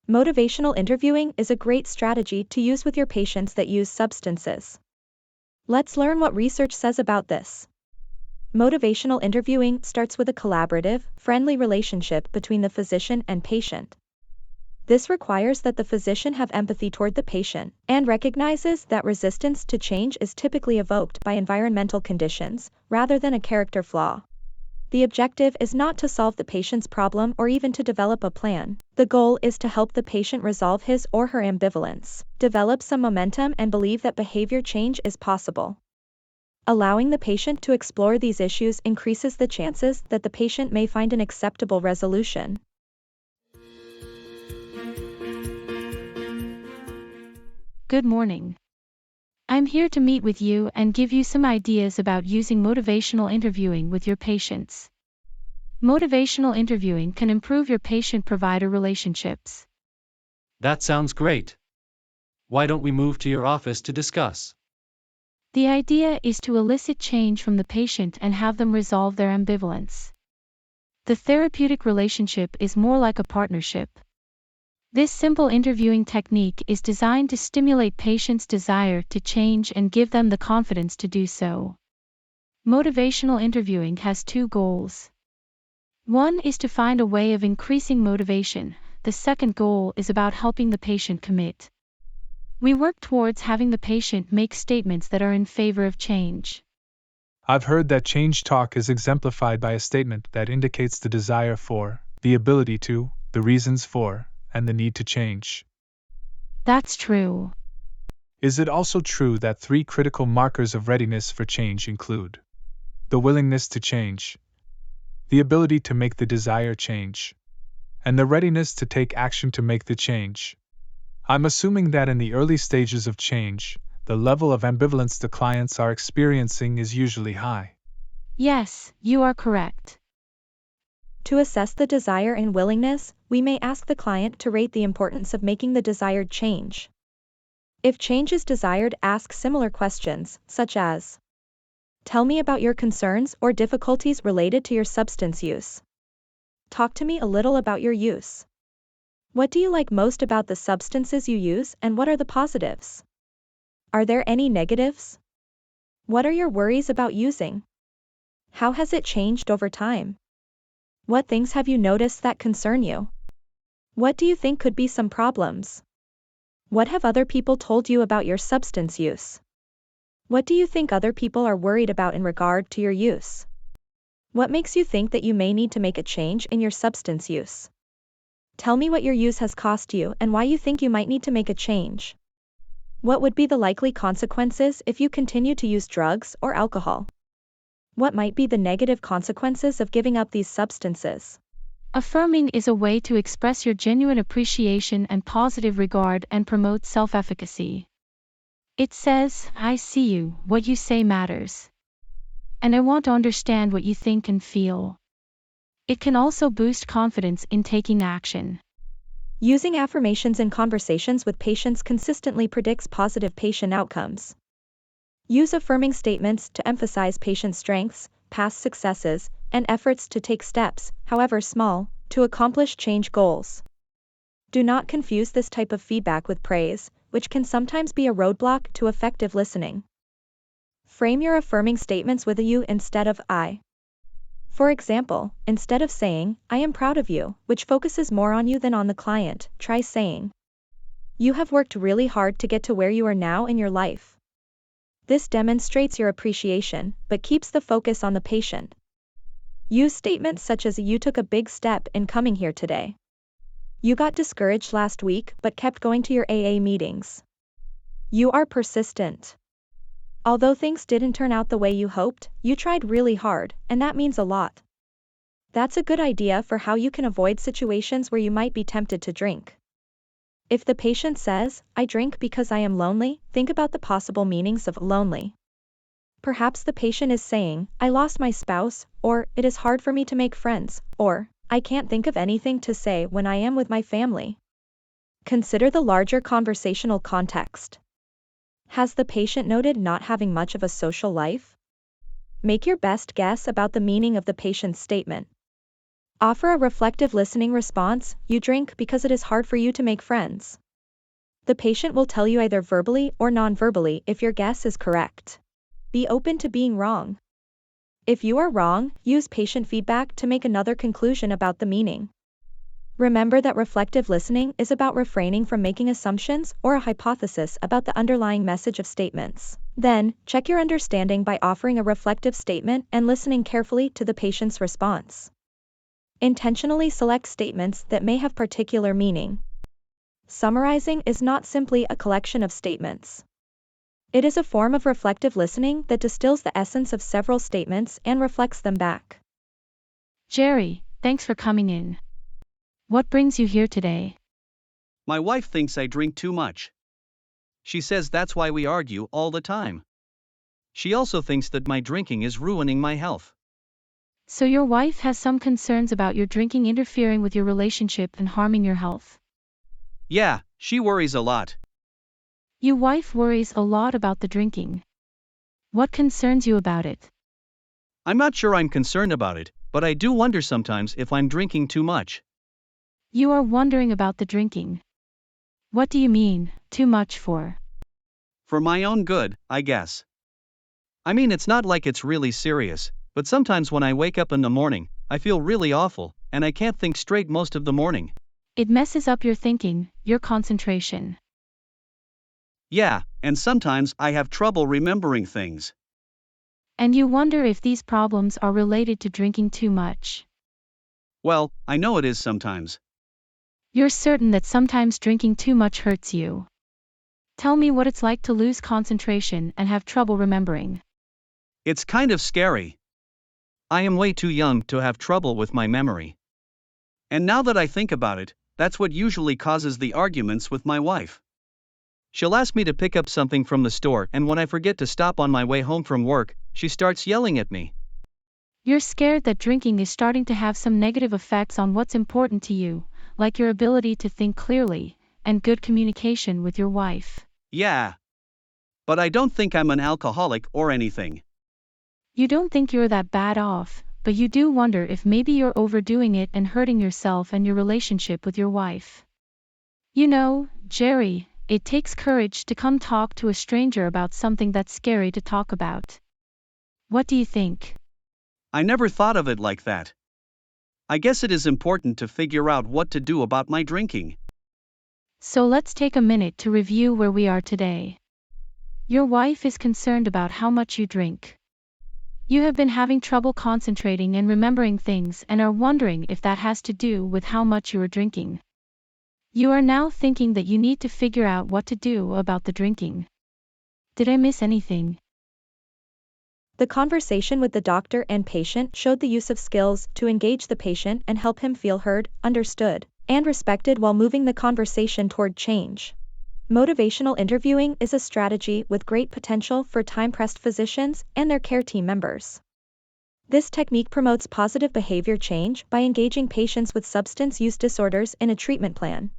Motivational interviewing is a great strategy to use with your patients that use substances. Let's learn what research says about this. Motivational interviewing starts with a collaborative, friendly relationship between the physician and patient. This requires that the physician have empathy toward the patient and recognizes that resistance to change is typically evoked by environmental conditions rather than a character flaw. The objective is not to solve the patient's problem or even to develop a plan. The goal is to help the patient resolve his or her ambivalence, develop some momentum, and believe that behavior change is possible. Allowing the patient to explore these issues increases the chances that the patient may find an acceptable resolution. Good morning. I'm here to meet with you and give you some ideas about using motivational interviewing with your patients. Motivational interviewing can improve your patient-provider relationships. That sounds great. Why don't we move to your office to discuss? The idea is to elicit change from the patient and have them resolve their ambivalence. The therapeutic relationship is more like a partnership. This simple interviewing technique is designed to stimulate patients' desire to change and give them the confidence to do so. Motivational interviewing has two goals. One is to find a way of increasing motivation. The second goal is about helping the patient commit. We work towards having the patient make statements that are in favor of change. I've heard that change talk is exemplified by a statement that indicates the desire for, the ability to, the reasons for, and the need to change. That's true. Is it also true that 3 critical markers of readiness for change include the willingness to change, the ability to make the desired change, and the readiness to take action to make the change? I'm assuming that in the early stages of change, the level of ambivalence the clients are experiencing is usually high. Yes, you are correct. To assess the desire and willingness, we may ask the client to rate the importance of making the desired change. If change is desired, ask similar questions, such as, "Tell me about your concerns or difficulties related to your substance use. Talk to me a little about your use. What do you like most about the substances you use, and what are the positives? Are there any negatives? What are your worries about using? How has it changed over time? What things have you noticed that concern you? What do you think could be some problems? What have other people told you about your substance use? What do you think other people are worried about in regard to your use? What makes you think that you may need to make a change in your substance use? Tell me what your use has cost you and why you think you might need to make a change. What would be the likely consequences if you continue to use drugs or alcohol? What might be the negative consequences of giving up these substances?" Affirming is a way to express your genuine appreciation and positive regard and promote self-efficacy. It says, "I see you, what you say matters. And I want to understand what you think and feel." It can also boost confidence in taking action. Using affirmations in conversations with patients consistently predicts positive patient outcomes. Use affirming statements to emphasize patient strengths, past successes, and efforts to take steps, however small, to accomplish change goals. Do not confuse this type of feedback with praise, which can sometimes be a roadblock to effective listening. Frame your affirming statements with a you instead of I. For example, instead of saying, "I am proud of you," which focuses more on you than on the client, try saying, "You have worked really hard to get to where you are now in your life." This demonstrates your appreciation, but keeps the focus on the patient. Use statements such as, "You took a big step in coming here today. You got discouraged last week but kept going to your AA meetings. You are persistent. Although things didn't turn out the way you hoped, you tried really hard, and that means a lot." That's a good idea for how you can avoid situations where you might be tempted to drink. If the patient says, "I drink because I am lonely," think about the possible meanings of lonely. Perhaps the patient is saying, "I lost my spouse," or "It is hard for me to make friends," or "I can't think of anything to say when I am with my family." Consider the larger conversational context. Has the patient noted not having much of a social life? Make your best guess about the meaning of the patient's statement. Offer a reflective listening response. You drink because it is hard for you to make friends. The patient will tell you either verbally or non-verbally if your guess is correct. Be open to being wrong. If you are wrong, use patient feedback to make another conclusion about the meaning. Remember that reflective listening is about refraining from making assumptions or a hypothesis about the underlying message of statements. Then, check your understanding by offering a reflective statement and listening carefully to the patient's response. Intentionally select statements that may have particular meaning. Summarizing is not simply a collection of statements. It is a form of reflective listening that distills the essence of several statements and reflects them back. Jerry, thanks for coming in. What brings you here today? My wife thinks I drink too much. She says that's why we argue all the time. She also thinks that my drinking is ruining my health. So your wife has some concerns about your drinking interfering with your relationship and harming your health. Yeah, she worries a lot. Your wife worries a lot about the drinking. What concerns you about it? I'm not sure I'm concerned about it, but I do wonder sometimes if I'm drinking too much. You are wondering about the drinking. What do you mean, too much for? For my own good, I guess. I mean, it's not like it's really serious, but sometimes when I wake up in the morning, I feel really awful, and I can't think straight most of the morning. It messes up your thinking, your concentration. Yeah, and sometimes I have trouble remembering things. And you wonder if these problems are related to drinking too much. Well, I know it is sometimes. You're certain that sometimes drinking too much hurts you. Tell me what it's like to lose concentration and have trouble remembering. It's kind of scary. I am way too young to have trouble with my memory. And now that I think about it, that's what usually causes the arguments with my wife. She'll ask me to pick up something from the store, and when I forget to stop on my way home from work, she starts yelling at me. You're scared that drinking is starting to have some negative effects on what's important to you, like your ability to think clearly, and good communication with your wife. Yeah. But I don't think I'm an alcoholic or anything. You don't think you're that bad off, but you do wonder if maybe you're overdoing it and hurting yourself and your relationship with your wife. You know, Jerry, it takes courage to come talk to a stranger about something that's scary to talk about. What do you think? I never thought of it like that. I guess it is important to figure out what to do about my drinking. So let's take a minute to review where we are today. Your wife is concerned about how much you drink. You have been having trouble concentrating and remembering things and are wondering if that has to do with how much you are drinking. You are now thinking that you need to figure out what to do about the drinking. Did I miss anything? The conversation with the doctor and patient showed the use of skills to engage the patient and help him feel heard, understood, and respected while moving the conversation toward change. Motivational interviewing is a strategy with great potential for time-pressed physicians and their care team members. This technique promotes positive behavior change by engaging patients with substance use disorders in a treatment plan.